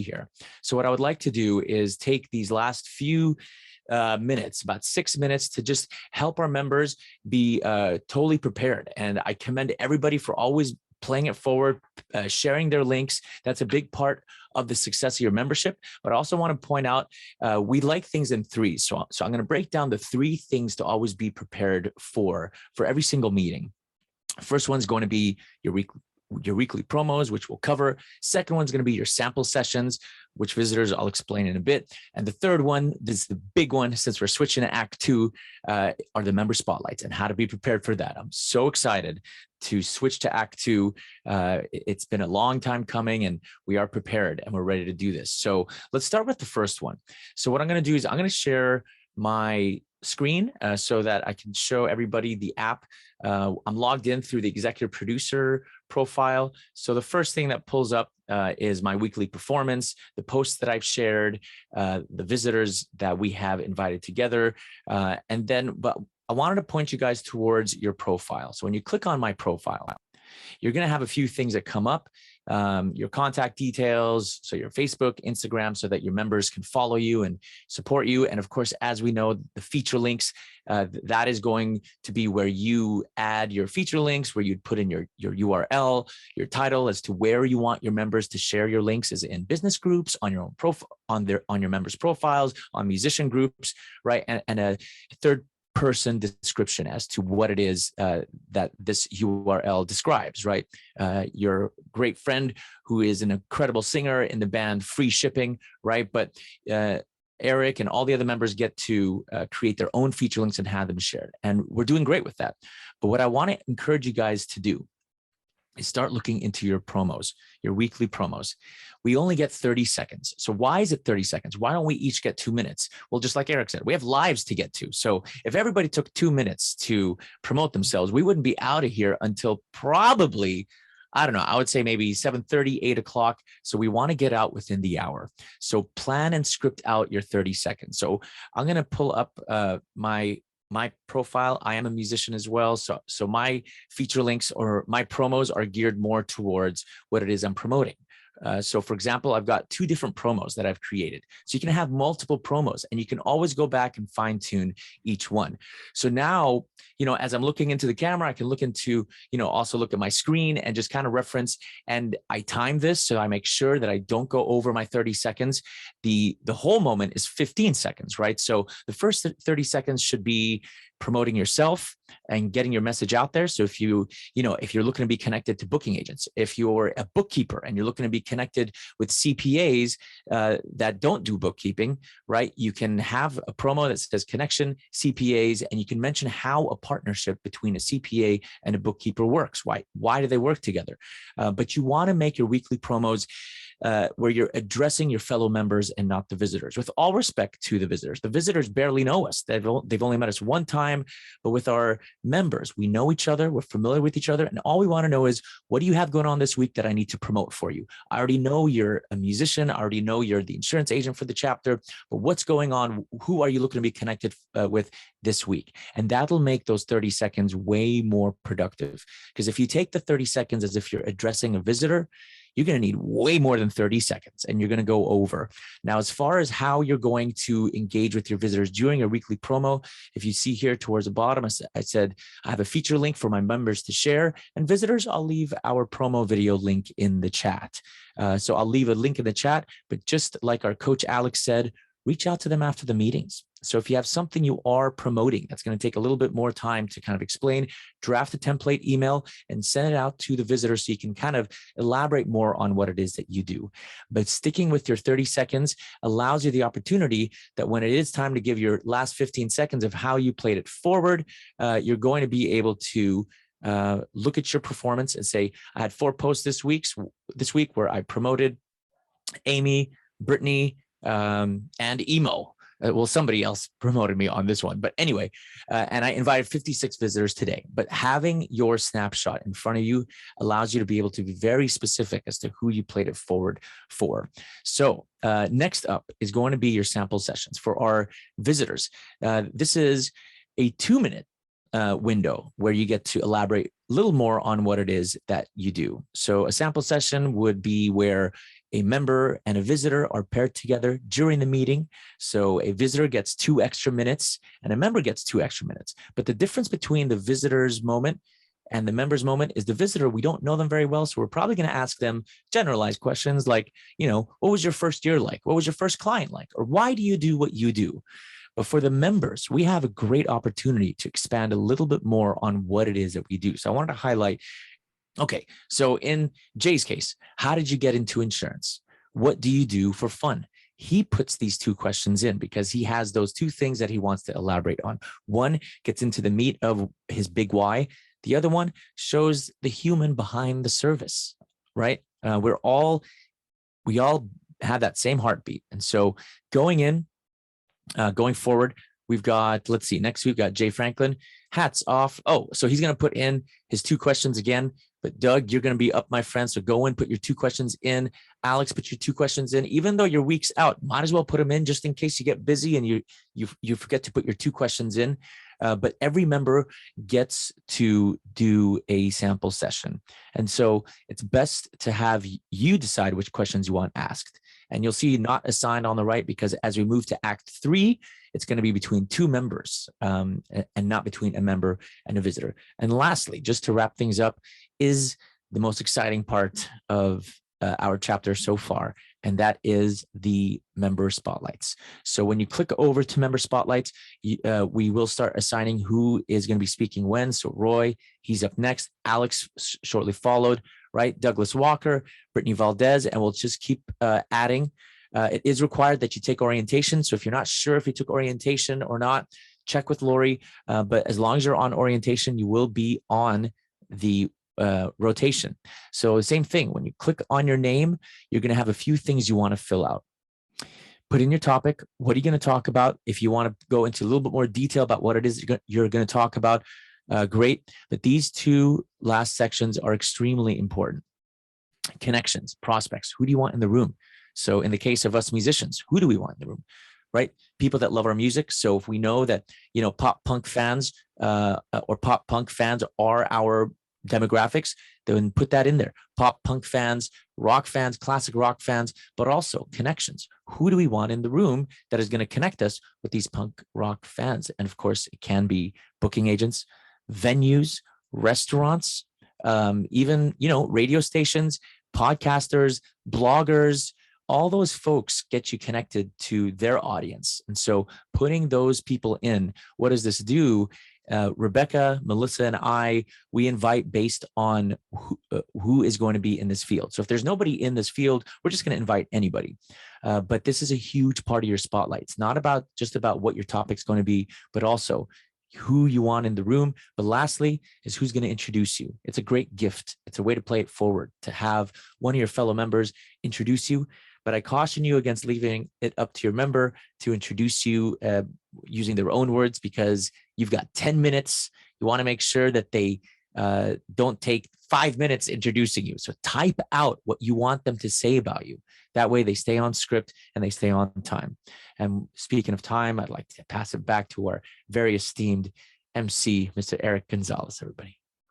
here. So what I would like to do is take these last few minutes, about 6 minutes, to just help our members be totally prepared. And I commend everybody for always playing it forward, sharing their links. That's a big part of the success of your membership. But I also want to point out, we like things in threes. So I'm going to break down the 3 things to always be prepared for every single meeting. First one's going to be your weekly promos, which we'll cover. Second one's going to be your sample sessions, which visitors I'll explain in a bit. And the third one, this is the big one, since we're switching to Act 2, are the member spotlights and how to be prepared for that. I'm so excited to switch to Act 2. It's been a long time coming, and we are prepared and we're ready to do this. So let's start with the first one. So what I'm going to do is I'm going to share my screen so that I can show everybody the app. I'm logged in through the executive producer profile. So the first thing that pulls up is my weekly performance, the posts that I've shared, the visitors that we have invited together. But I wanted to point you guys towards your profile. So when you click on my profile, you're going to have a few things that come up, your contact details, so your Facebook, Instagram, so that your members can follow you and support you. And of course, as we know, the feature links, that is going to be where you add your feature links, where you'd put in your URL, your title as to where you want your members to share your links, is in business groups, on your own profile, on your members' profiles, on musician groups, right? And a third person description as to what it is that this URL describes, right? Your great friend who is an incredible singer in the band Free Shipping, right? But Eric and all the other members get to create their own feature links and have them shared. And we're doing great with that. But what I want to encourage you guys to do is start looking into your promos, your weekly promos. We only get 30 seconds. So why is it 30 seconds? Why don't we each get 2 minutes? Well, just like Eric said, we have lives to get to. So if everybody took 2 minutes to promote themselves, we wouldn't be out of here until probably, I don't know, I would say maybe 7:30, 8 o'clock. So we want to get out within the hour. So plan and script out your 30 seconds. So I'm going to pull up my profile. I am a musician as well. So my feature links or my promos are geared more towards what it is I'm promoting. So for example, I've got 2 different promos that I've created. So you can have multiple promos and you can always go back and fine tune each one. So now, as I'm looking into the camera, I can look into, also look at my screen and just kind of reference, and I time this so I make sure that I don't go over my 30 seconds. The whole moment is 15 seconds, right? So the first 30 seconds should be promoting yourself and getting your message out there. So if you're looking to be connected to booking agents, if you're a bookkeeper and you're looking to be connected with CPAs that don't do bookkeeping, right? You can have a promo that says connection CPAs, and you can mention how a partnership between a CPA and a bookkeeper works. Why do they work together? But you want to make your weekly promos where you're addressing your fellow members and not the visitors. With all respect to the visitors barely know us. They've only met us one time, but with our members, we know each other, we're familiar with each other, and all we want to know is, what do you have going on this week that I need to promote for you? I already know you're a musician, I already know you're the insurance agent for the chapter, but what's going on? Who are you looking to be connected with this week? And that'll make those 30 seconds way more productive. Because if you take the 30 seconds as if you're addressing a visitor, you're going to need way more than 30 seconds and you're going to go over. Now, as far as how you're going to engage with your visitors during your weekly promo, if you see here towards the bottom, I said, I have a feature link for my members to share, and visitors, I'll leave our promo video link in the chat. So I'll leave a link in the chat, but just like our coach Alex said, reach out to them after the meetings. So if you have something you are promoting that's going to take a little bit more time to kind of explain, draft a template email and send it out to the visitor so you can kind of elaborate more on what it is that you do. But sticking with your 30 seconds allows you the opportunity that when it is time to give your last 15 seconds of how you played it forward, you're going to be able to look at your performance and say, I had 4 posts this week where I promoted Amy, Brittany, and Emo. Well, somebody else promoted me on this one, but anyway, and I invited 56 visitors today. But having your snapshot in front of you allows you to be able to be very specific as to who you played it forward for. So next up is going to be your sample sessions for our visitors. This is a 2-minute window where you get to elaborate a little more on what it is that you do. So a sample session would be where a member and a visitor are paired together during the meeting. So a visitor gets 2 extra minutes and a member gets 2 extra minutes. But the difference between the visitor's moment and the member's moment is the visitor, we don't know them very well. So we're probably going to ask them generalized questions like, what was your first year like? What was your first client like? Or why do you do what you do? But for the members, we have a great opportunity to expand a little bit more on what it is that we do. So I wanted to highlight, okay, so in Jay's case, how did you get into insurance? What do you do for fun? He puts these 2 questions in because he has those 2 things that he wants to elaborate on. One gets into the meat of his big why. The other one shows the human behind the service, right? We all have that same heartbeat. And so going forward, we've got, let's see, next we've got Jay Franklin. Hats off. Oh, so he's going to put in his 2 questions again. But Doug, you're going to be up, my friend. So go and put your 2 questions in. Alex, put your 2 questions in. Even though your week's out, might as well put them in just in case you get busy and you forget to put your 2 questions in. But every member gets to do a sample session. And so it's best to have you decide which questions you want asked. And you'll see not assigned on the right, because as we move to Act 3, it's going to be between 2 members and not between a member and a visitor. And lastly, just to wrap things up, is the most exciting part of our chapter so far, and that is the member spotlights. So when you click over to member spotlights, we will start assigning who is going to be speaking when. So Roy, he's up next. Alex shortly followed, right? Douglas Walker, Brittany Valdez, and we'll just keep adding. It is required that you take orientation. So if you're not sure if you took orientation or not, check with Lori. But as long as you're on orientation, you will be on the rotation. So the same thing, when you click on your name, you're going to have a few things you want to fill out. Put in your topic. What are you going to talk about? If you want to go into a little bit more detail about what it is you're going to talk about, great. But these 2 last sections are extremely important. Connections, prospects. Who do you want in the room? So in the case of us musicians, who do we want in the room, right? People that love our music. So if we know that, pop punk fans or pop punk fans are our demographics, then put that in there. Pop punk fans, rock fans, classic rock fans, but also connections. Who do we want in the room that is going to connect us with these punk rock fans? And of course, it can be booking agents, venues, restaurants, even, radio stations, podcasters, bloggers. All those folks get you connected to their audience. And so putting those people in, what does this do? Rebecca, Melissa, and I, we invite based on who is going to be in this field. So if there's nobody in this field, we're just going to invite anybody. But this is a huge part of your spotlight. It's not just about what your topic's going to be, but also who you want in the room. But lastly is who's going to introduce you. It's a great gift. It's a way to play it forward, to have one of your fellow members introduce you. But I caution you against leaving it up to your member to introduce you using their own words, because you've got 10 minutes. You want to make sure that they don't take 5 minutes introducing you. So type out what you want them to say about you. That way they stay on script and they stay on time. And speaking of time, I'd like to pass it back to our very esteemed MC, Mr. Eric Gonzalez, everybody.